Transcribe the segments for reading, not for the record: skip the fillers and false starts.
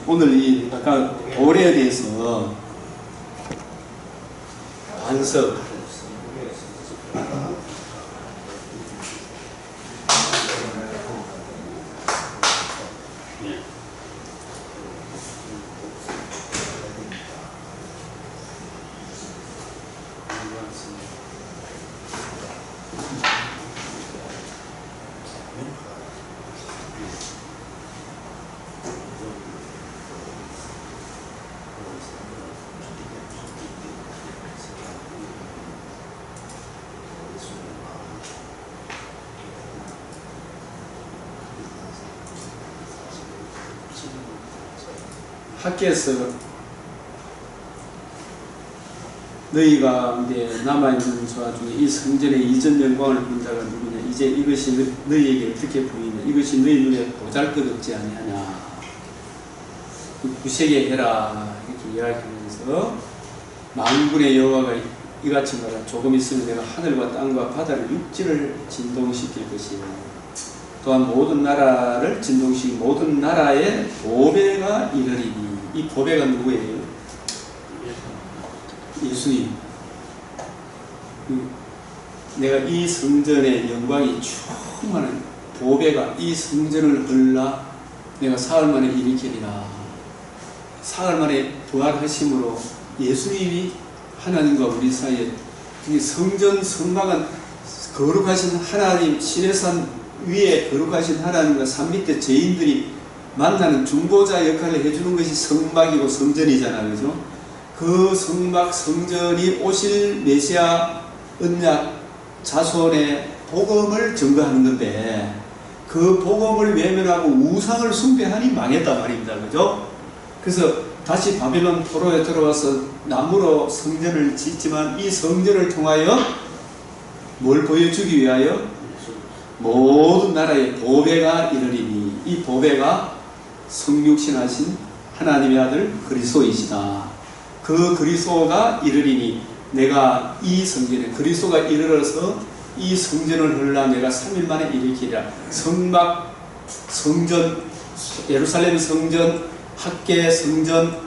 오늘 이 아까 도래에 대해서 반석 학교에서 너희가 이제 남아있는 자 중에 이 성전의 이전 영광을 본 자가 누구냐? 이제 이것이 너희에게 어떻게 보이냐? 이것이 너희 눈에 보잘것없지 아니하냐? 구세게 해라 이렇게 이야기하면서 만군의 여호와가 이같이 말하라. 조금 있으면 내가 하늘과 땅과 바다를 육지를 진동시킬 것이요. 또한 모든 나라를 진동시키고 모든 나라의 보배가 이르리니. 이 보배가 누구예요? 예수님. 내가 이 성전의 영광이 충만한 보배가 이 성전을 흘러 내가 사흘 만에 일으키리라. 사흘 만에 부활하심으로 예수님이 하나님과 우리 사이에 성전 성막은 거룩하신 하나님, 신의 산 위에 거룩하신 하나님과 산 밑에 죄인들이 만나는 중보자 역할을 해주는 것이 성막이고 성전이잖아요. 그죠? 그 성막 성전이 오실 메시아 언약 자손의 복음을 증거하는 건데 그 복음을 외면하고 우상을 숭배하니 망했단 말입니다. 그죠? 그래서 다시 바빌론 포로에 들어와서 나무로 성전을 짓지만 이 성전을 통하여 뭘 보여주기 위하여 모든 나라의 보배가 이르리니. 이 보배가 성육신하신 하나님의 아들 그리스도이시다. 그 그리스도가 이르리니 내가 이 성전에 그리스도가 이르러서 이 성전을 흘러 내가 3일 만에 일으키리라. 성막 성전, 예루살렘 성전, 학계 성전,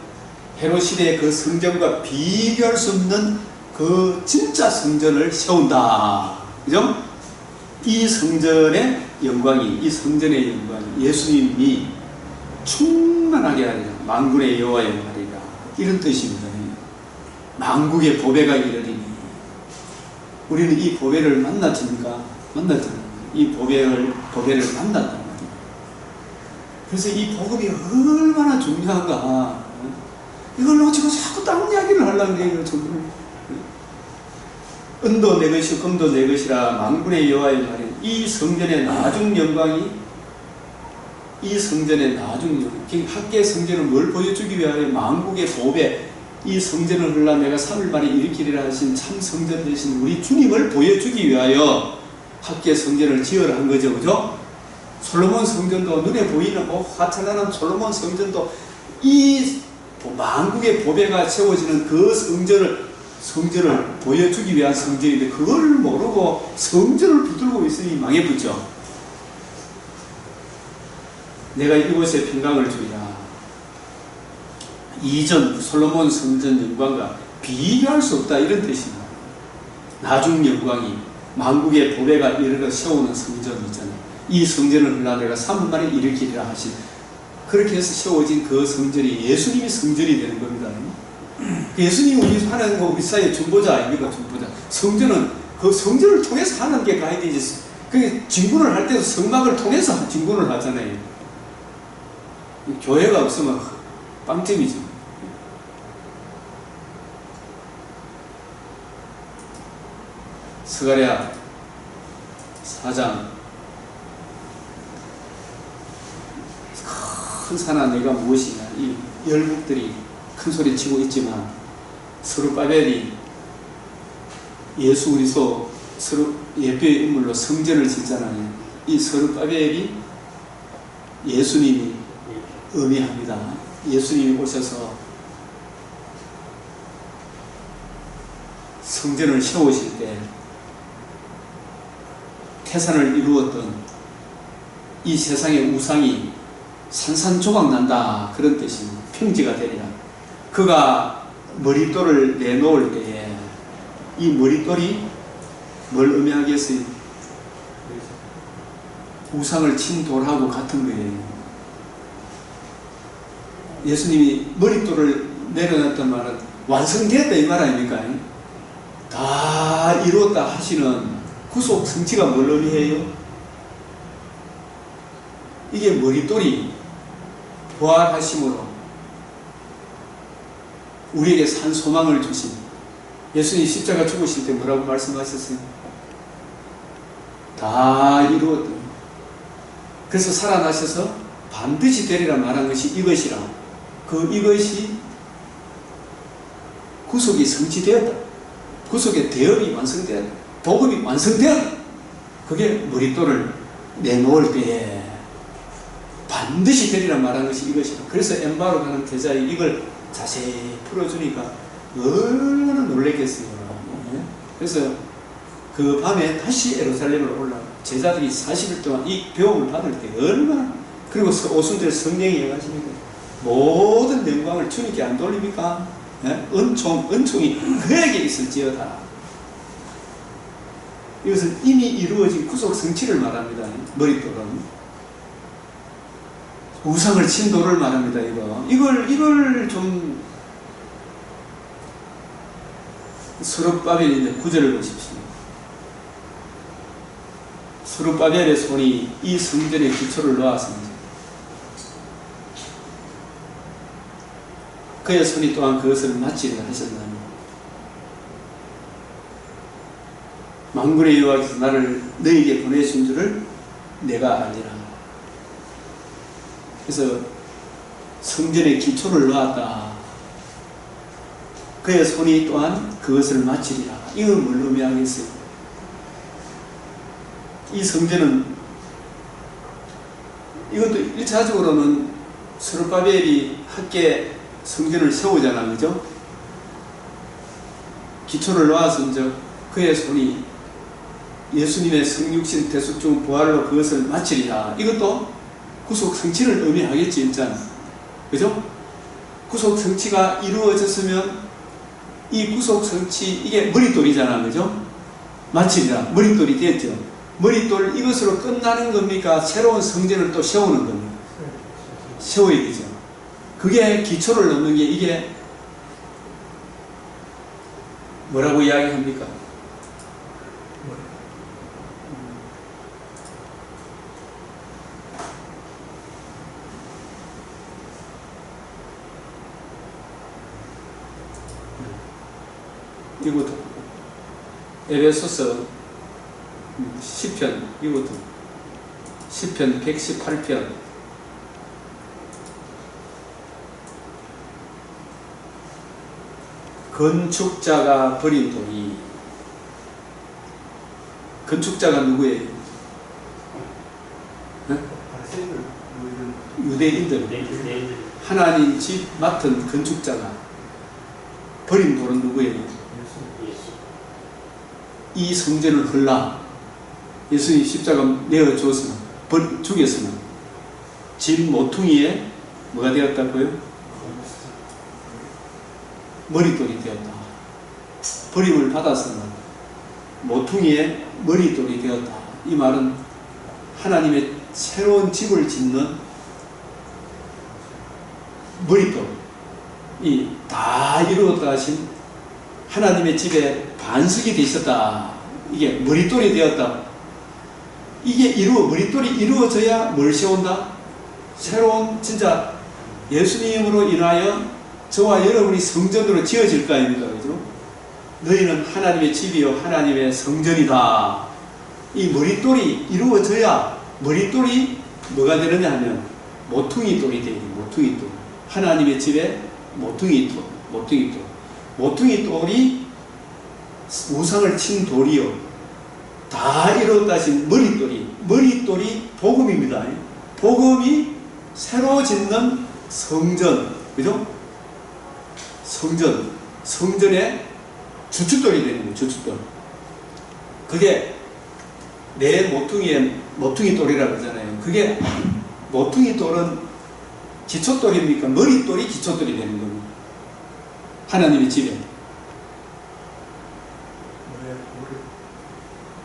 헤롯 시대의 그 성전과 비교할 수 없는 그 진짜 성전을 세운다. 그죠? 이 성전의 영광이, 이 성전의 영광이 예수님이 충만하게 하리라. 만군의 여호와여 하리라. 이런 뜻입니다. 만국의 보배가 이르리니. 우리는 이 보배를 만났습니까? 만났잖아요. 이 보배를 만났단 말이에요. 그래서 이 복음이 얼마나 중요한가. 이걸 놓치고 자꾸 다른 이야기를 하려고 해요. 은도 내 것이 금도 내 것이라 만군의 여호와여 하리라. 이 성전의 나중 영광이 이 성전의 나중 영광, 학계의 성전을 뭘 보여주기 위하여 만국의 보배, 이 성전을 흘러 내가 3일 만에 일으키리라 하신 참 성전 되신 우리 주님을 보여주기 위하여 학계 성전을 지으라 한 거죠. 그죠? 솔로몬 성전도 눈에 보이는 화창한 솔로몬 성전도 이 만국의 보배가 세워지는 그 성전을 보여주기 위한 성전인데 그걸 모르고 성전을 붙들고 있으니 망해붙죠. 내가 이곳에 평강을 주리라. 이전 솔로몬 성전 영광과 비교할 수 없다 이런 뜻입니다. 나중 영광이 만국의 보배가 이르러 세우는 성전 있잖아요. 이 성전을 흘러 내가 3분 만에 일으키리라 하신, 그렇게 해서 세워진 그 성전이 예수님이 성전이 되는 겁니다. 예수님이 우리 하나님과 우리 사이의 중보자 아닙니까? 중보자. 성전은 그 성전을 통해서 하나님께 가야 되지. 그 진군을 할 때도 성막을 통해서 진군을 하잖아요. 교회가 없으면 빵점이죠. 스가랴 4장 큰 산아 내가 무엇이냐. 이 열국들이 큰 소리 치고 있지만 스룹바벨이 예수 그리스도 예표의 인물로 성전을 짓잖아요. 이 스룹바벨이 예수님이 의미합니다. 예수님이 오셔서 성전을 세우실 때 태산을 이루었던 이 세상의 우상이 산산조각 난다, 그런 뜻입니다. 평지가 되리라. 그가 머릿돌을 내놓을 때에 이 머릿돌이 뭘 의미하겠어요? 우상을 친 돌하고 같은 거예요. 예수님이 머릿돌을 내려놨던 말은 완성되었다 이 말 아닙니까? 다 이루었다 하시는 구속 성취가 뭘 의미해요? 이게 머릿돌이 부활하심으로 우리에게 산 소망을 주신, 예수님이 십자가 죽으실 때 뭐라고 말씀하셨어요? 다 이루었다. 그래서 살아나셔서 반드시 되리라 말한 것이 이것이라. 이것이 구속이 성취되었다. 구속의 대업이 완성되었다. 복음이 완성되었다. 그게 머릿돌을 내놓을 때에 반드시 되리라 말한 것이 이것이라. 그래서 엠바로 가는 제자에 이걸 자세히 풀어주니까 얼마나 놀랬겠어요. 그래서 그 밤에 다시 예루살렘으로 올라가 제자들이 40일 동안 이 배움을 받을 때 얼마나, 그리고 오순절 성령이 임하시니까 모든 영광을 주님께 안 돌립니까? 은총이 그에게 있을지어다. 이것은 이미 이루어진 구속 성취를 말합니다. 머릿돌은 우상을 친 돌을 말합니다. 이걸 좀 스룹바벨인데 구절을 보십시오. 스룹바벨의 손이 이 성전의 기초를 놓았습니다. 그의 손이 또한 그것을 마치리라 하셨나니 만군의 여호와께서 나를 너에게 보내신 줄을 내가 알리라. 그래서 성전의 기초를 놓았다. 그의 손이 또한 그것을 마치리라. 이건 뭘 의미하겠어요? 이 성전은, 이것도 1차적으로는 스룹바벨이 함께 성전을 세우잖아, 그죠? 기초를 놓아서 그의 손이 예수님의 성육신 대속중 부활로 그것을 마치리라. 이것도 구속 성취를 의미하겠지, 일단. 그죠? 구속 성취가 이루어졌으면 이 구속 성취, 이게 머릿돌이잖아, 그죠? 마치리라. 머릿돌이 됐죠. 머릿돌 이것으로 끝나는 겁니까? 새로운 성전을 또 세우는 겁니까? 세워야 되죠. 그게 기초를 넣는 게, 이게 뭐라고 이야기합니까? 이것도 에베소서 10편, 이것도 10편 118편 건축자가 버린 돌이, 건축자가 누구예요? 유대인들. 하나님 집 맡은 건축자가 버린 돌은 누구예요? 이 성전을 헐라. 예수님 십자가 내어주었으나, 죽였으나 집 모퉁이에 뭐가 되었다고요? 머릿돌이 되었다. 버림을 받았으나 모퉁이에 머릿돌이 되었다. 이 말은 하나님의 새로운 집을 짓는 머릿돌이 다 이루었다 하신 하나님의 집에 반석이 되셨다. 이게 머릿돌이 되었다. 이게 머릿돌이 이루어져야 뭘 세운다? 새로운, 진짜 예수님으로 인하여 저와 여러분이 성전으로 지어질 거 아닙니까? 그죠? 너희는 하나님의 집이요 하나님의 성전이다. 이 머릿돌이 이루어져야, 머릿돌이 뭐가 되느냐 하면 모퉁이돌이 되는, 모퉁이돌. 하나님의 집에 모퉁이돌, 모퉁이돌. 모퉁이돌이 우상을 친 돌이요 다 이루었다 하신 머릿돌이 복음입니다. 복음이 새로 짓는 성전, 그죠? 성전의 주춧돌이 되는 거예요. 주춧돌. 그게 내 모퉁이에 모퉁이 돌이라고 하잖아요. 그게 모퉁이 돌은 기초돌입니까? 머릿돌이 기초돌이 되는 겁니다. 하나님의 집에.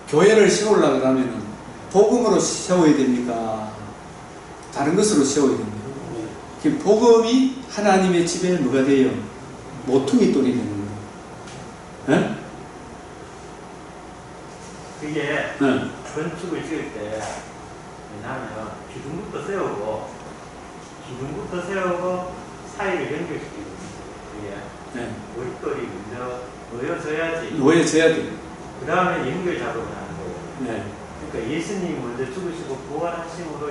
교회를 세우려고 하면 복음으로 세워야 됩니까? 다른 것으로 세워야 됩니다. 복음이 하나님의 집에 뭐가 돼요? 모퉁이 돌이 되는 거예요. 네? 그게 건축을 지을 때 왜냐하면 기둥부터 세우고 사이를 연결시키거든요. 그게 머릿돌이 먼저 놓여져야 돼요. 그 다음에 연결 작업을 하는 거예요. 네. 그러니까 예수님이 먼저 죽으시고 부활하심으로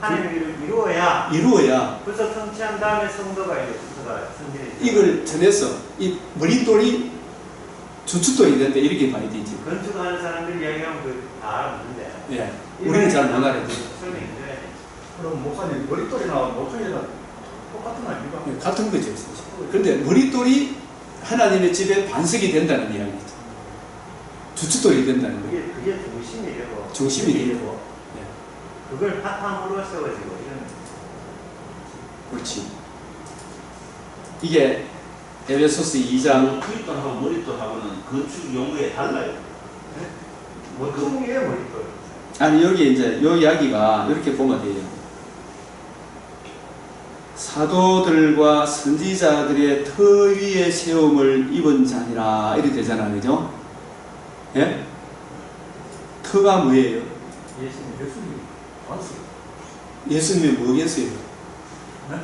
하나님을 이루어야 그래서 성취한 다음에 성도가 성전에 이걸 전해서 이 머릿돌이 주춧돌이 된다 이렇게 봐야 되지. 건축하는 사람들 이야기하면 다 알아듣는데 예. 우리는 잘 못 알아듣죠. 설명해줘야 돼. 그럼 목사님 머릿돌이나 모퉁이나 똑같은 거 아닙니까? 네, 같은 거죠. 그런데 머릿돌이 하나님의 집에 반석이 된다는 이야기죠. 주춧돌이 된다는 거예요. 그게 중심이 되고 중심이 되고 그걸 바탕으로 세워지고 이런. 그렇지. 이게 에베소서 2장 머릿돌하고 머릿돌하고는 건축 용어에 달라요. 모퉁이의 머릿돌. 아니 여기 이제 요 이야기가 이렇게 보면 돼요. 사도들과 선지자들의 터 위에 세움을 입은 자니라 이렇게 되잖아, 그죠? 예? 터가 뭐예요? 예수님 왔어요. 예수님이 뭐겠어요? 네?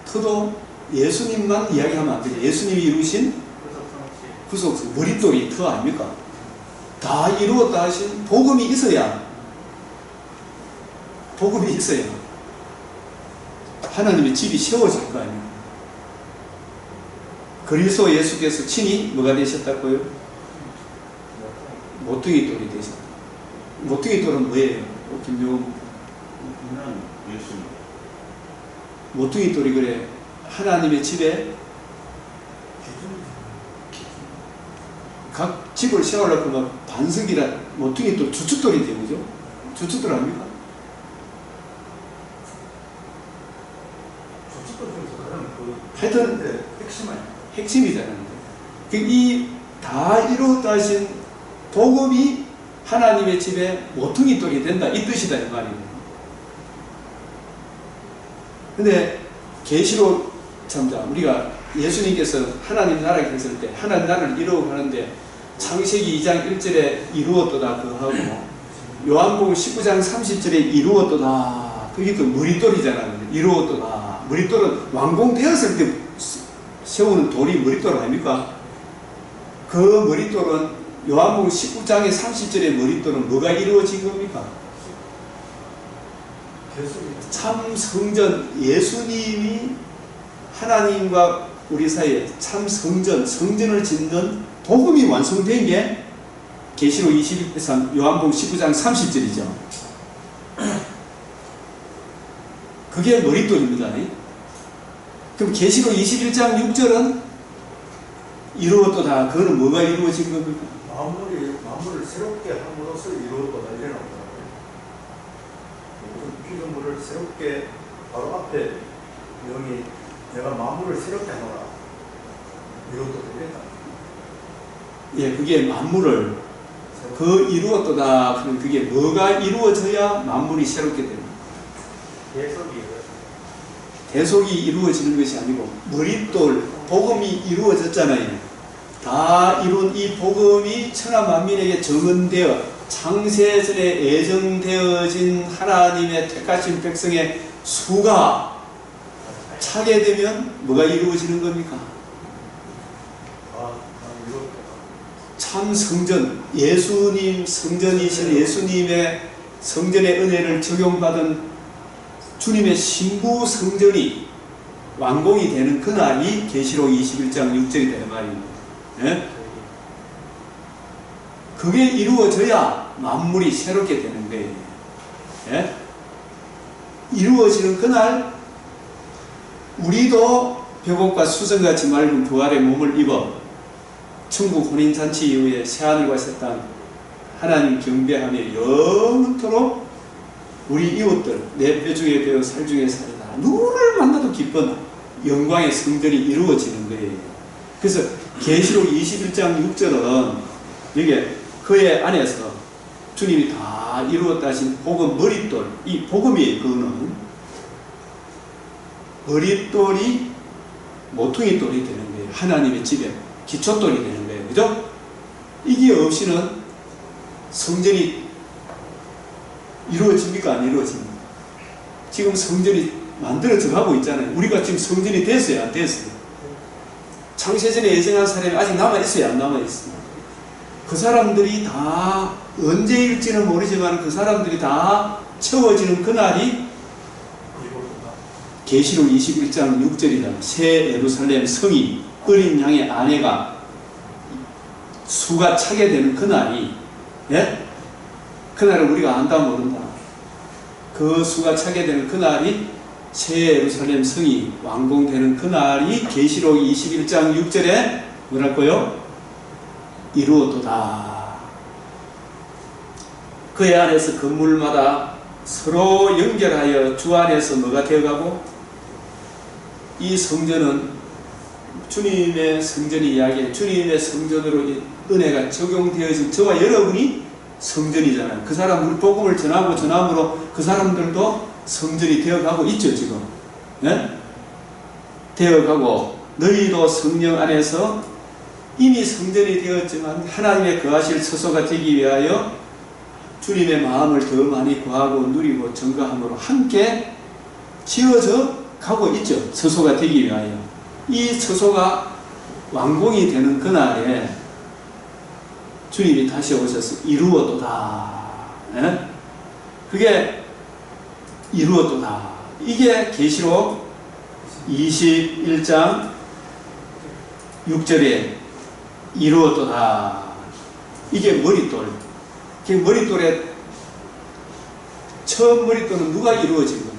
터도 예수님만 이야기하면 안 돼요. 예수님이 이루신 구속성, 머릿돌이 터 아닙니까? 다 이루었다 하신 복음이 있어야 하나님의 집이 세워질 거 아니에요. 그리스도 예수께서 친히 뭐가 되셨다고요? 모퉁이 돌이 되셨다. 모퉁이 돌은 뭐예요? 김용훈 예수님. 모퉁이 돌이 그래 하나님의 집에 각 집을 세우려고 하면 반석이라 모퉁이 돌 주춧돌이 되는 거죠. 주춧돌 아닙니까? 하여튼 핵심이잖아요. 이 다 이루었다 하신 복음이 하나님의 집에 모퉁이 돌이 된다 이 뜻이다 이 말이에요. 근데 계시록 참자 우리가 예수님께서 하나님 나라에 계실 때 하나님 나라를 이루어 가는데 창세기 2장 1절에 이루었도다 그거 하고 요한복음 19장 30절에 이루었도다 그게 또 머릿돌이잖아요. 이루었도다. 머릿돌은 완공되었을 때 세우는 돌이 머릿돌 아닙니까? 그 머릿돌은 요한복음 19장의 30절의 머릿돌은 뭐가 이루어진 겁니까? 참 성전, 예수님이 하나님과 우리 사이에 참 성전을 짓는 복음이 완성된 게 계시록 21장 요한복음 19장 30절이죠. 그게 머릿돌입니다. 그럼 계시록 21장 6절은 이루었도다. 그거는 뭐가 이루어진 겁니까? 만물을 새롭게 함으로써 이루었도다 이래 나오더라고요. 피조물을 새롭게 바로 앞에 영이 내가 만물을 새롭게 하노라 이루었도다 이랬다. 예, 그게 만물을 그 이루었도다. 그럼 그게 뭐가 이루어져야 만물이 새롭게 됩니다. 대속이 이루어지는 것이 아니고 머릿돌 복음이 이루어졌잖아요. 다 이룬 이 복음이 천하 만민에게 정언되어 창세전에 예정되어진 하나님의 택하신 백성의 수가 차게 되면 뭐가 이루어지는 겁니까? 참 성전, 예수님 성전이신 예수님의 성전의 은혜를 적용받은 주님의 신부 성전이 완공이 되는 그날이 계시록 21장 6절이다 이 말입니다. 예? 그게 이루어져야 만물이 새롭게 되는 거예요. 예? 이루어지는 그날 우리도 벽옥과 수정같이 맑은 부활의 몸을 입어 천국 혼인잔치 이후에 새하늘과 새 땅 하나님 경배하며 영원토록 우리 이웃들 내 뼈 중에 뼈 살 중에 살이다. 누구를 만나도 기쁜 영광의 성전이 이루어지는 거예요. 그래서 계시록 21장 6절은 이게 그의 안에서 주님이 다 이루었다 하신 복음 머릿돌, 이 복음이 그거는 머릿돌이 모퉁이 돌이 되는 거예요. 하나님의 집에 기초돌이 되는 거예요. 그죠? 이게 없이는 성전이 이루어집니까? 안 이루어집니까? 지금 성전이 만들어져 가고 있잖아요. 우리가 지금 성전이 됐어요? 안 됐어요? 창세전에 예정한 사람이 아직 남아있어요? 안 남아있어요? 그 사람들이 다 언제일지는 모르지만 그 사람들이 다 채워지는 그날이 계시록 21장 6절이다. 새 예루살렘 성이 어린 양의 아내가 수가 차게 되는 그날이, 예? 그날을 우리가 안다 모른다. 그 수가 차게 되는 그날이 새 예루살렘 성이 완공되는 그날이 계시록 21장 6절에 뭐랄까요? 이루어도다. 그의 안에서 건물마다 서로 연결하여 주 안에서 뭐가 되어가고, 이 성전은 주님의 성전이 이야기해 주님의 성전으로 은혜가 적용되어진 저와 여러분이 성전이잖아요. 그 사람 우리 복음을 전함으로 그 사람들도 성전이 되어가고 있죠. 지금, 네? 되어가고 너희도 성령 안에서 이미 성전이 되었지만 하나님의 거하실 처소가 되기 위하여 주님의 마음을 더 많이 구하고 누리고 증거함으로 함께 지어져 가고 있죠. 처소가 되기 위하여. 이 처소가 완공이 되는 그날에 주님이 다시 오셔서 이루어도다. 예? 그게 이루어도다. 이게 계시록 21장 6절에 이루어도다. 이게 머릿돌. 그 머릿돌에 처음 머릿돌은 누가 이루어진 겁니까?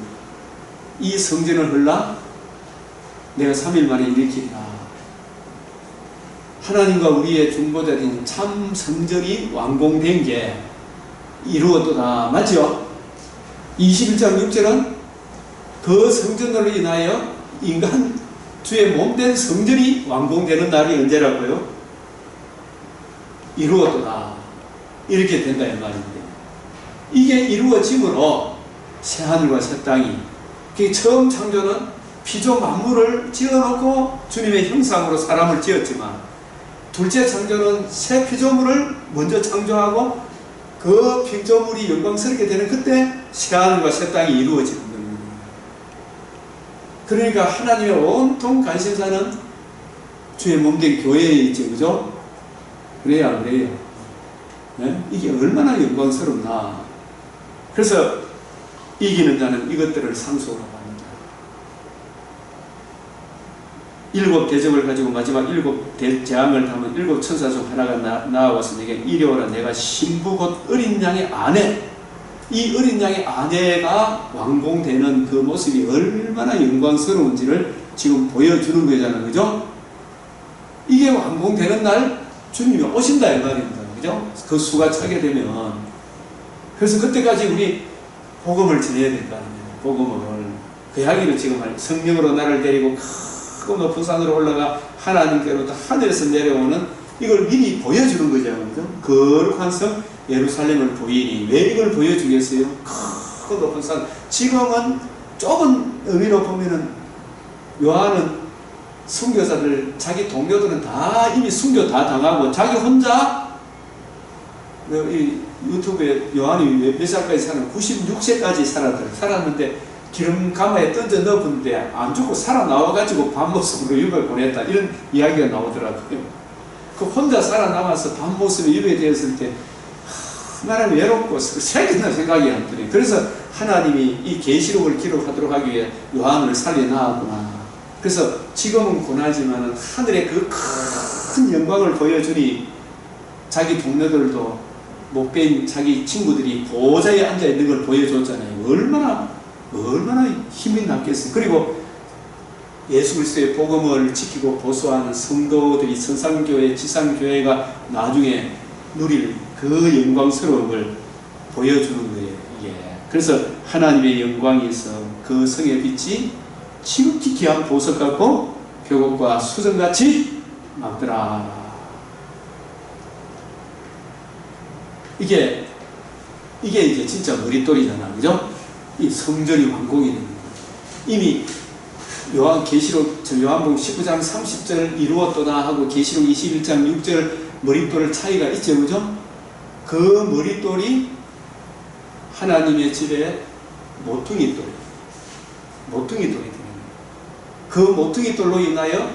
이 성전을 헐라 내가 3일 만에 일으키리라. 하나님과 우리의 중보자인 참 성전이 완공된 게 이루어도다. 맞죠? 21장 6절은 그 성전으로 인하여 인간 주의 몸된 성전이 완공되는 날이 언제라고요? 이루어도다. 이렇게 된다 이 말인데, 이게 이루어짐으로 새하늘과 새 땅이, 처음 창조는 피조 만물을 지어놓고 주님의 형상으로 사람을 지었지만, 둘째 창조는 새 피조물을 먼저 창조하고 그 피조물이 영광스럽게 되는 그때 새하늘과 새 땅이 이루어지는 겁니다. 그러니까 하나님의 온통 관심사는 주의 몸된 교회에 있지, 그죠? 그래야 안 그래요? 네? 이게 얼마나 영광스럽나. 그래서 이기는 자는 이것들을 상속하라고 합니다. 7 대접을 가지고 마지막 7 재앙을 담은 7 천사 중 하나가 나와서 내게 이리오라. 내가 신부 곧 어린 양의 아내, 이 어린 양의 아내가 완공되는 그 모습이 얼마나 영광스러운지를 지금 보여주는 거잖아요. 그죠? 이게 완공되는 날 주님이 오신다 이 말입니다. 그죠? 그 수가 차게 되면. 그래서 그때까지 우리 복음을 전해야 될 거 아니에요. 복음을. 그 이야기는 지금 성령으로 나를 데리고 크고 높은 산으로 올라가 하나님께로부터 하늘에서 내려오는, 이걸 미리 보여주는 거잖아요. 그죠? 거룩한 성 예루살렘을 보이니. 왜 이걸 보여주겠어요? 크고 높은 산. 지금은 좁은 의미로 보면은 요한은 순교자들, 자기 동료들은 다 이미 순교 다 당하고 자기 혼자 이 유튜브에 요한이 몇 살까지 살았나? 96세까지 살았는데 기름 가마에 던져 넣었는데 안 죽고 살아나와가지고 밤모습으로 유배를 보냈다. 이런 이야기가 나오더라고요. 그 혼자 살아남아서 밤모습에 유배되었을 때 얼마나 외롭고 새겠나 생각이 안 드네요. 그래서 하나님이 이 계시록을 기록하도록 하기 위해 요한을 살려놨구나. 그래서 지금은 고나지만 하늘의 그 큰 영광을 보여주니 자기 동료들도 못뵌 자기 친구들이 보좌에 앉아있는 걸 보여줬잖아요. 얼마나 힘이 났겠어요. 그리고 예수 그리스도의 복음을 지키고 보수하는 성도들이, 선상교회, 지상교회가 나중에 누릴 그 영광스러움을 보여주는 거예요. 이게. 그래서 하나님의 영광이 있어 그 성의 빛이 지극히 귀한 보석 같고 벽옥과 수정같이 막더라. 이게 이제 진짜 머릿돌이잖아, 그죠? 이 성전이 완공이 되는 거예요. 이미 요한복음 19장 30절 이루었도다 하고 계시록 21장 6절 머릿돌 차이가 있죠, 그죠? 그 머릿돌이 하나님의 집의 모퉁이돌, 모퉁이돌이 되는 거예요. 그 모퉁이돌로 인하여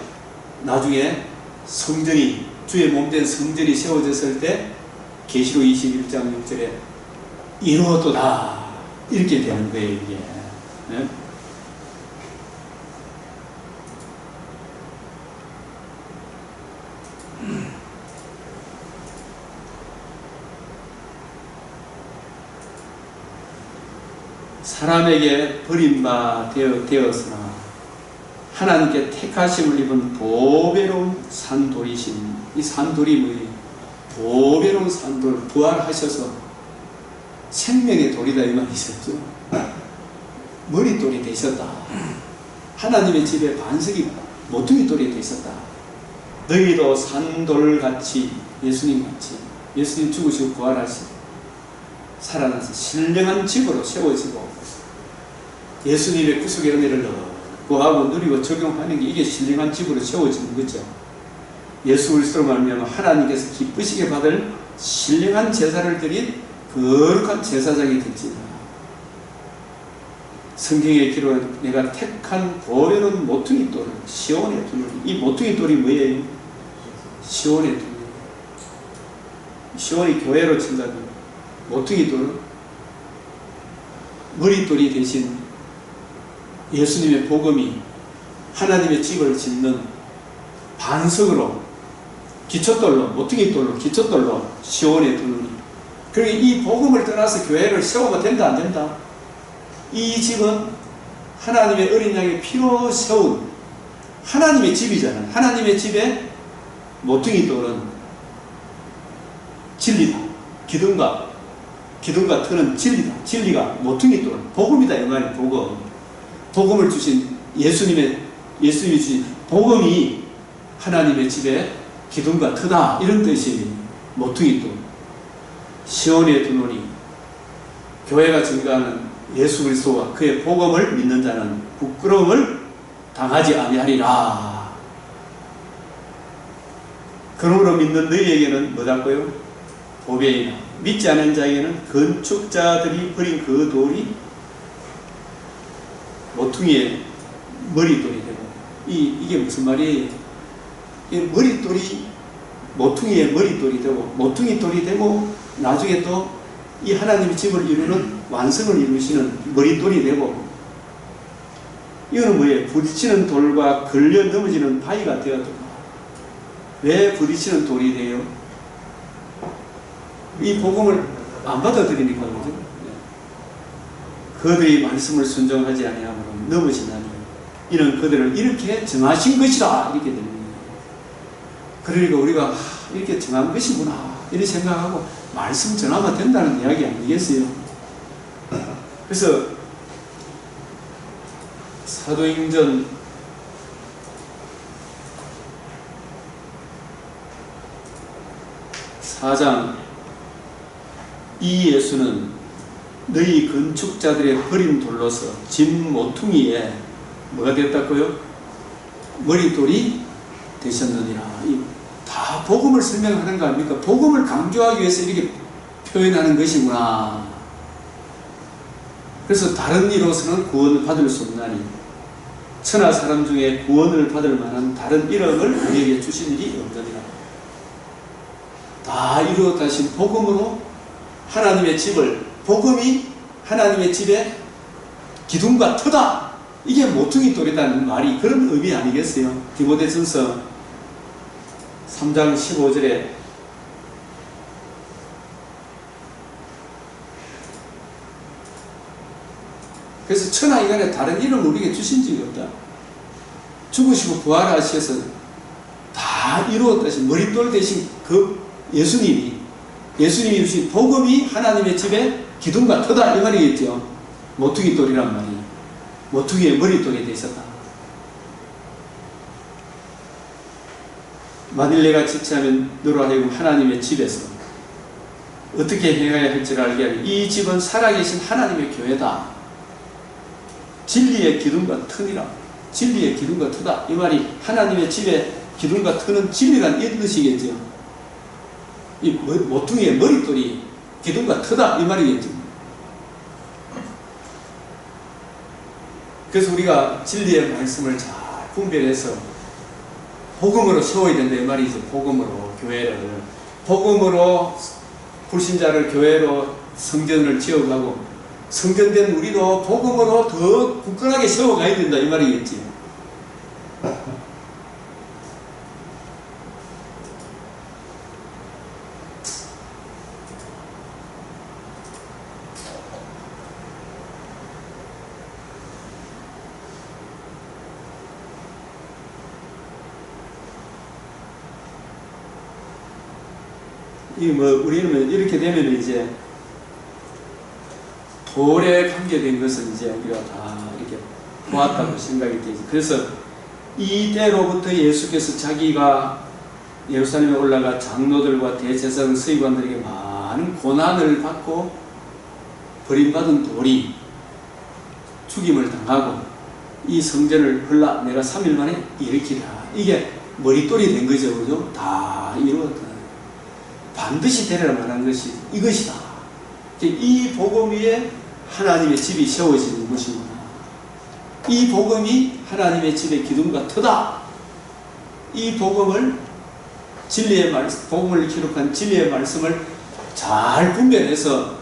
나중에 성전이, 주의 몸된 성전이 세워졌을 때 계시록 21장 6절에 이루었도다 이렇게 되는 거예요, 이게. 네? 사람에게 버림바 되었으나 하나님께 택하심을 입은 보배로운 산돌이신, 이 산돌이 뭐예요? 보배로운 산돌, 부활하셔서 생명의 돌이다 이 말이셨죠. 머릿돌이 되셨다. 하나님의 집에 반석이 모퉁이돌이 되셨다. 너희도 산돌같이, 예수님같이, 예수님 죽으시고 부활하시고 살아나서 신령한 집으로 세워지고 예수님의 구속의 은혜를 구하고 누리고 적용하는 게 이게 신령한 집으로 세워지는 거죠. 예수 그리스도로 말미암아 하나님께서 기쁘시게 받을 신령한 제사를 드린 거룩한 제사장이 될지다. 성경에 기록한 내가 택한 보배로운 모퉁이돌을 시온의 두누리. 이 모퉁이돌이 뭐예요? 시온의 두누리. 시온이 교회로 친다면 모퉁이돌은 머릿돌이 대신 예수님의 복음이 하나님의 집을 짓는 반석으로, 기초돌로, 모퉁이돌로, 기초돌로 시온의 두누리. 그리고 이 복음을 떠나서 교회를 세우면 된다 안 된다? 이 집은 하나님의 어린 양의 피로 세운 하나님의 집이잖아요. 하나님의 집에 모퉁이돌은 진리다. 기둥과 터는 진리다. 진리가 모퉁이돌, 복음이다 이 말이에요. 복음을 주신 예수님이 주신 복음이 하나님의 집에 기둥과 터다 이런 뜻이 모퉁이돌. 시온의 두누리. 교회가 증거하는 예수 그리스도와 그의 복음을 믿는 자는 부끄러움을 당하지 아니하리라. 그러므로 믿는 너희에게는 뭐랄까요? 보배이나 믿지 않은 자에게는 건축자들이 버린 그 돌이 모퉁이의 머릿돌이 되고, 이게 무슨 말이에요? 이 머릿돌이 모퉁이의 머릿돌이 되고, 모퉁이돌이 되고, 나중에 또 이 하나님의 집을 이루는 완성을 이루시는 머릿돌이 되고, 이거는 뭐예요? 부딪히는 돌과 걸려 넘어지는 바위가 되었다. 왜 부딪히는 돌이 돼요? 이 복음을 안 받아들이니까 그죠? 그들이 말씀을 순종하지 아니하므로 넘어지나니 이는 그들을 이렇게 정하신 것이다 이렇게 되는 거예요. 그러니까 우리가 이렇게 정한 것이구나 이렇게 생각하고 말씀 전하면 된다는 이야기 아니겠어요? 그래서 사도행전 4장 이 예수는 너희 건축자들의 버린 돌로서 집 모퉁이에 뭐가 됐다고요? 머릿돌이 되셨느니라. 다 복음을 설명하는 거 아닙니까? 복음을 강조하기 위해서 이렇게 표현하는 것이구나. 그래서 다른 이로서는 구원을 받을 수 없나니 천하 사람 중에 구원을 받을 만한 다른 이름을 우리에게 주신 일이 없느니라. 다 이루어다신 복음으로 하나님의 집을, 복음이 하나님의 집의 기둥과 터다. 이게 모퉁이 돌이라는 말이 그런 의미 아니겠어요? 디모데전서 3장 15절에 그래서 천하 인간에 다른 이름을 우리에게 주신 적이 없다. 죽으시고 부활하셔서 다 이루었다신 머릿돌 대신 그 예수님이 예수님이 주신 복음이 하나님의 집에 기둥과 터다 이 말이겠죠. 모퉁이 돌이란 말이 모퉁이의 머릿돌이 되셨다. 만일 내가 지체하면 너로 하여금 하나님의 집에서 어떻게 행해야 할지를 알게 하니 이 집은 살아계신 하나님의 교회다. 진리의 기둥과 터니라. 진리의 기둥과 터다. 이 말이 하나님의 집에 기둥과 터는 진리란 이 뜻이겠죠. 이 모퉁이의 머릿돌이 기둥과 터다 이 말이겠죠. 그래서 우리가 진리의 말씀을 잘 분별해서 복음으로 세워야 된다 이 말이죠. 복음으로 교회를 복음으로 불신자를 교회로 성전을 지어가고 성전된 우리도 복음으로 더 굳건하게 세워가야 된다 이 말이겠지. 우리는 이렇게 되면 이제 돌에 관계된 것은 이제 우리가 다 이렇게 보았다고 생각이 되지. 그래서 이때로부터 예수께서 자기가 예루살렘에 올라가 장로들과 대제사장 서기관들에게 많은 고난을 받고 버림받은 돌이 죽임을 당하고 이 성전을 헐라 내가 3일 만에 일으키라. 이게 머릿돌이 된 거죠. 그죠? 다 이루었다. 반드시 되리라 말한 것이 이것이다. 이 복음 위에 하나님의 집이 세워지는 것이구나. 이 복음이 하나님의 집의 기둥과 터다. 이 복음을 진리의 말씀, 복음을 기록한 진리의 말씀을 잘 분별해서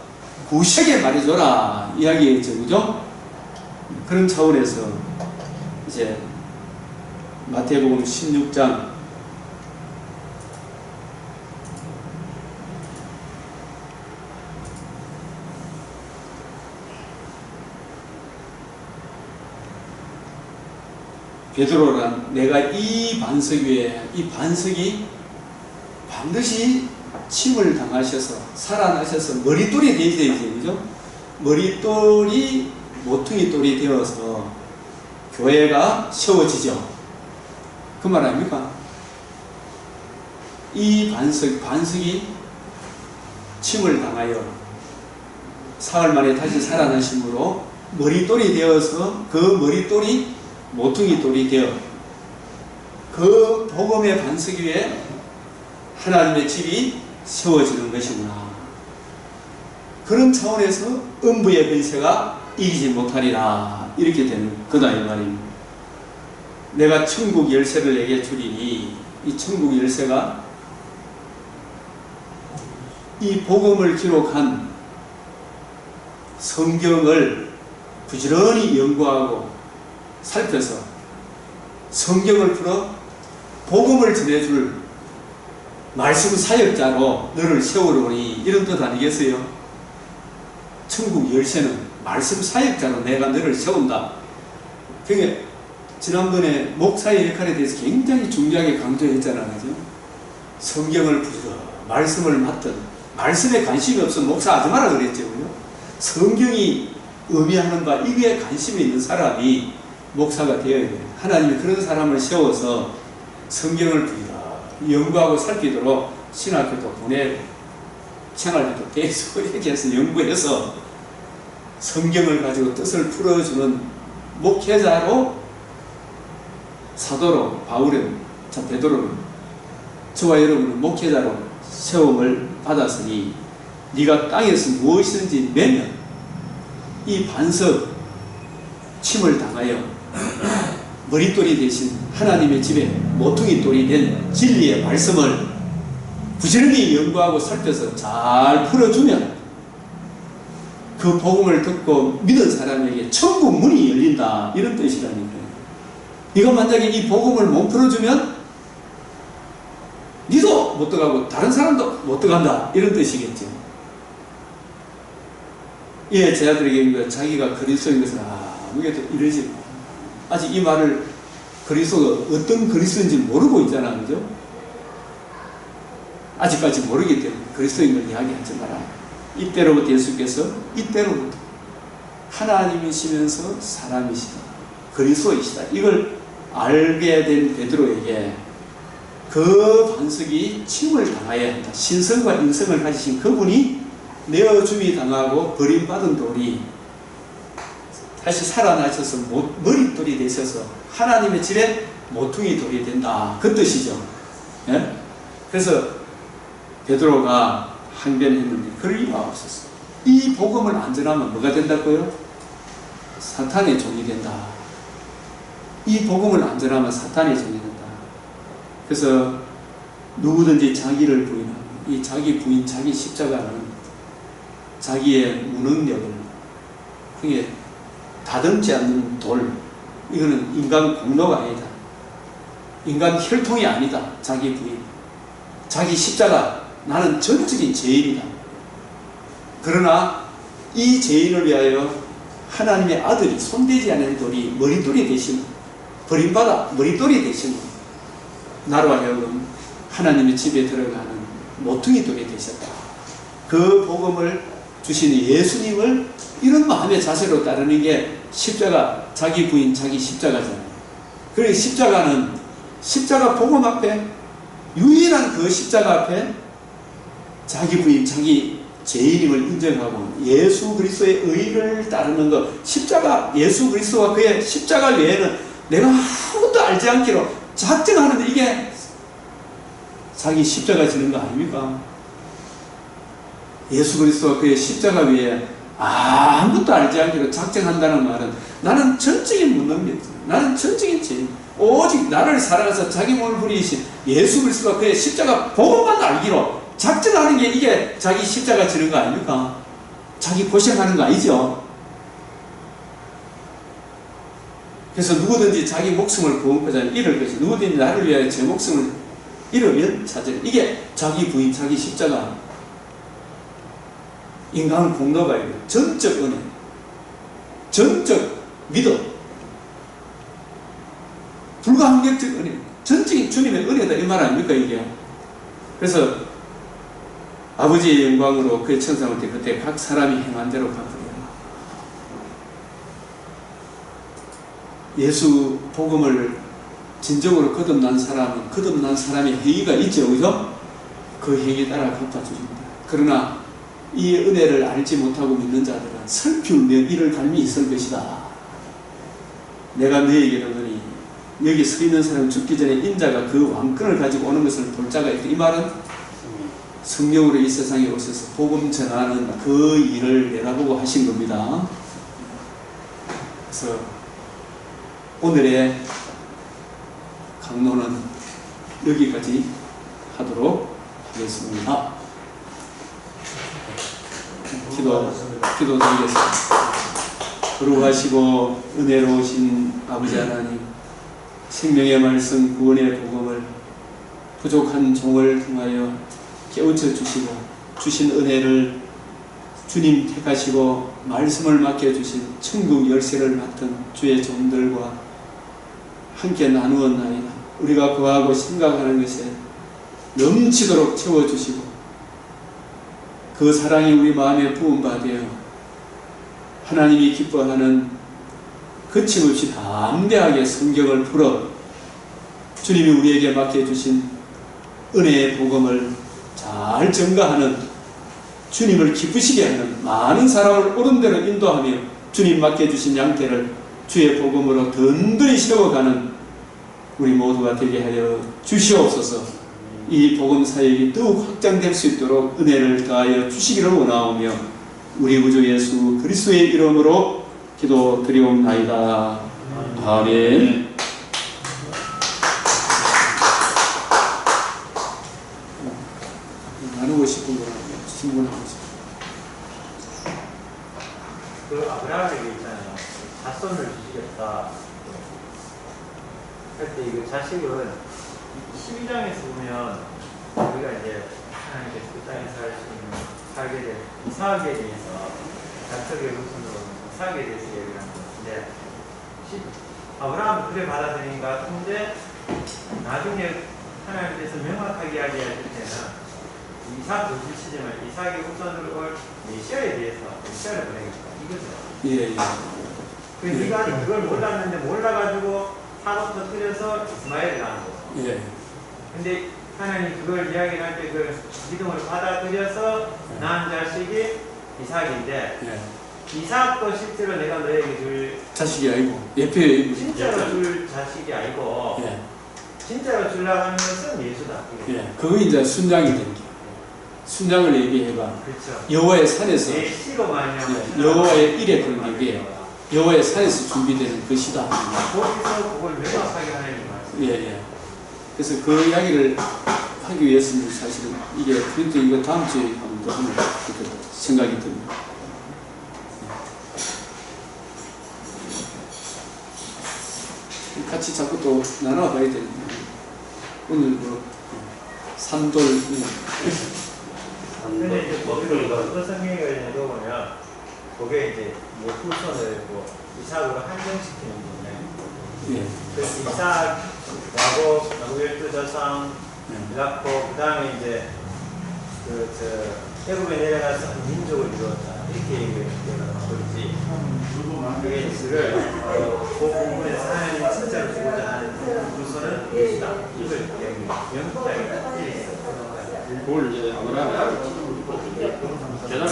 구식에 말해줘라 이야기했죠, 그죠? 그런 차원에서 이제 마태복음 16장 베드로란 내가 이 반석 위에 이 반석이 반드시 침을 당하셔서 살아나셔서 머릿돌이 되어야지, 그죠? 머릿돌이 모퉁이 돌이 되어서 교회가 세워지죠. 그 말 아닙니까? 이 반석이 침을 당하여 사흘 만에 다시 살아나심으로 머릿돌이 되어서 그 머릿돌이 모퉁이 돌이 되어 그 복음의 반석 위에 하나님의 집이 세워지는 것이구나. 그런 차원에서 음부의 권세가 이기지 못하리라 이렇게 되는 거다 이 말입니다. 내가 천국 열쇠를 내게 주리니 이 천국 열쇠가 이 복음을 기록한 성경을 부지런히 연구하고 살펴서 성경을 풀어 복음을 전해줄 말씀 사역자로 너를 세우려니 이런 뜻 아니겠어요? 천국 열쇠는 말씀 사역자로 내가 너를 세운다. 그게 지난번에 목사의 역할에 대해서 굉장히 중요하게 강조했잖아요. 그죠? 성경을 풀어 말씀을 맡든 말씀에 관심이 없으면 목사하지 마라 그랬죠. 그죠? 성경이 의미하는 바 이게 관심이 있는 사람이 목사가 되어야 돼요. 하나님이 그런 사람을 세워서 성경을 연구하고 살피도록 신학교도 보내고 생활교도 계속 이렇게 해서 연구해서 성경을 가지고 뜻을 풀어주는 목회자로 사도로 바울은 베드로는 저와 여러분은 목회자로 세움을 받았으니 네가 땅에서 무엇이든지 매면 이 반석 침을 당하여 머릿돌이 대신 하나님의 집에 모퉁이 돌이 된 진리의 말씀을 부지런히 연구하고 살펴서 잘 풀어주면 그 복음을 듣고 믿은 사람에게 천국 문이 열린다 이런 뜻이라니까요. 네가 만약에 이 복음을 못 풀어주면 니도 못 들어가고 다른 사람도 못 들어간다 이런 뜻이겠죠. 예, 제 아들에게 자기가 그리스도인 것을 아무것도 이러지 아직 이 말을 그리스도가 어떤 그리스도인지 모르고 있잖아, 그죠? 아직까지 모르기 때문에 그리스도인을 이야기하지 마라. 이때로부터 예수께서 이때로부터 하나님이시면서 사람이시다. 그리스도이시다. 이걸 알게 된 베드로에게 그 반석이 침을 당해야 한다. 신성과 인성을 가지신 그분이 내어줌이 당하고 버림받은 돌이 다시 살아나셔서 머릿돌이 되셔서 하나님의 집에 모퉁이 돌이 된다. 그 뜻이죠. 예? 그래서 베드로가 항변했는데 그럴 이유가 없었어. 이 복음을 안 전하면 뭐가 된다고요? 사탄의 종이 된다. 이 복음을 안 전하면 사탄의 종이 된다. 그래서 누구든지 자기를 부인하고 이 자기 부인, 자기 십자가는 자기의 무능력을 그게 다듬지 않는 돌, 이거는 인간 공로가 아니다. 인간 혈통이 아니다. 자기 부인, 자기 십자가, 나는 전적인 죄인이다. 그러나 이 죄인을 위하여 하나님의 아들이 손대지 않은 돌이 머릿돌이 되시는, 버림받아 머릿돌이 되시는 나로 하여금 하나님의 집에 들어가는 모퉁이 돌이 되셨다. 그 복음을 주신 예수님을 이런 마음의 자세로 따르는 게 십자가, 자기 부인, 자기 십자가잖아요. 그리고 십자가는 십자가 복음 앞에, 유일한 그 십자가 앞에 자기 부인, 자기 죄인임을 인정하고 예수 그리스도의 의를 따르는 것, 십자가, 예수 그리스도와 그의 십자가 외에는 내가 아무것도 알지 않기로 작정하는데 이게 자기 십자가 지는 거 아닙니까? 예수 그리스도와 그의 십자가 외에 아무것도 알지 않기로 작정한다는 말은 나는 전적인 무능력, 나는 전적인 죄인, 오직 나를 사랑해서 자기 몸을 부리신 예수 그리스도와 그의 십자가 복음만 알기로 작정하는 게 이게 자기 십자가 지는 거 아닙니까? 자기 고생하는 거 아니죠? 그래서 누구든지 자기 목숨을 구원하자 잃을 것이, 누구든지 나를 위하여 제 목숨을 잃으면 찾으리. 이게 자기 부인, 자기 십자가. 인간 공로가 있는 전적 은혜, 전적 믿음, 불가항력적 은혜, 전적인 주님의 은혜다 이 말 아닙니까 이게? 그래서 아버지의 영광으로 그의 천사한테 그때 각 사람이 행한 대로 갚으리라. 예수 복음을 진정으로 거듭난 사람은 거듭난 사람의 행위가 있죠, 그죠? 그 행위 따라 갚아주십니다. 그러나 이 은혜를 알지 못하고 믿는 자들은 슬피우며 이를 갈미 있을 것이다. 내가 너에게 이르노니 여기 서 있는 사람 죽기 전에 인자가 그 왕권을 가지고 오는 것을 볼 자가 있다. 이 말은 성령으로 이 세상에 오셔서 복음 전하는 그 일을 내다보고 하신 겁니다. 그래서 오늘의 강론은 여기까지 하도록 하겠습니다. 기도드리겠습니다. 거룩하시고 은혜로우신 아버지 하나님, 생명의 말씀 구원의 복음을 부족한 종을 통하여 깨우쳐 주시고 주신 은혜를 주님 택하시고 말씀을 맡겨주신 천국 열쇠를 맡은 주의 종들과 함께 나누었나이다. 우리가 구하고 생각하는 것에 넘치도록 채워주시고 그 사랑이 우리 마음에 부음받아 하나님이 기뻐하는 거침없이 담대하게 성경을 풀어 주님이 우리에게 맡겨주신 은혜의 복음을 잘 증거하는, 주님을 기쁘시게 하는 많은 사람을 옳은 대로 인도하며 주님 맡겨주신 양태를 주의 복음으로 든든히 세워가는 우리 모두가 되게 하여 주시옵소서. 이 복음 사역이 더욱 확장될 수 있도록 은혜를 더하여 주시기를 원하오며 우리 구주 예수 그리스도의 이름으로 기도드리옵나이다. 아멘. 나누고 싶은 거라고 질문하고 싶어요. 그 아브라함에게 있잖아요. 자손을 주시겠다. 할 때 이거 자식은 12장에서 보면 우리가 이제 하나님께서 그 땅에 살게 된 이삭에 대해서 자축의 후손으로 이삭에 대해서 얘기를 하는 것인데 아브라함은 그래 받아들인 것 같은데 나중에 하나님께서 명확하게 이야기하실 때는 이사 도시 시점을 이사기 우선으로 메시아에 대해서 메시아를 보내겠다 이거죠. 예, 예. 그 네가 그걸 몰랐는데 몰라가지고 사고 터뜨려서 이스마엘을 낳은 거죠. 예. 근데 하나님 그걸 이야기를 할 때 그 믿음으로 받아들여서 낳은 자식이 이삭인데 예. 이삭도 실제로 내가 너에게 줄 자식이 아니고 예표의 진짜로 줄 자식이 아니고 예. 진짜로 주려고 하는 것은 예수다. 예. 그거 이제 순장이 되는 게. 순장을 얘기해봐. 그렇죠. 여호와의 산에서 내 씨로 말미암아 예. 여호와의 일에 그게 여호와의 산에서 준비되는 것이다. 거기서 그걸 명확하게 하나님 말씀. 예, 예. 그래서 그 이야기를 하기 위해서는 사실은 이게 그런데 이거 다음 주에 한번 더 하면 그렇게 생각이 듭니다. 같이 자꾸 또 나눠봐야 되는데 오늘 뭐 산돌 근데 이제 거기를 어떤 성경을 읽어보면 그게 이제 뭐 후손을 뭐 이삭으로 한정시키는 거네. 예. 그 이삭, 야곱, 야곱 12조상, 야곱, 그 다음에 이제 태국에 내려가서 한 민족을 이루었다. 이렇게 얘기하고 있지. 그게 그를 그 부분에서 하나님 진짜로 주고자 하는 후손은 예수다. 이걸 명확하게 일했어요. 그걸 이제 아브라함이 계단을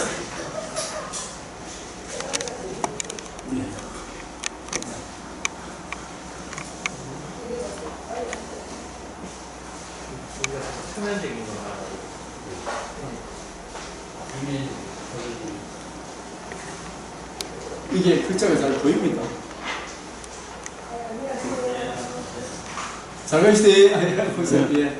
예. 우리가 표면적인 거가 이게 글자가 잘 보입니다. 잘 가시대. 보세요. 예.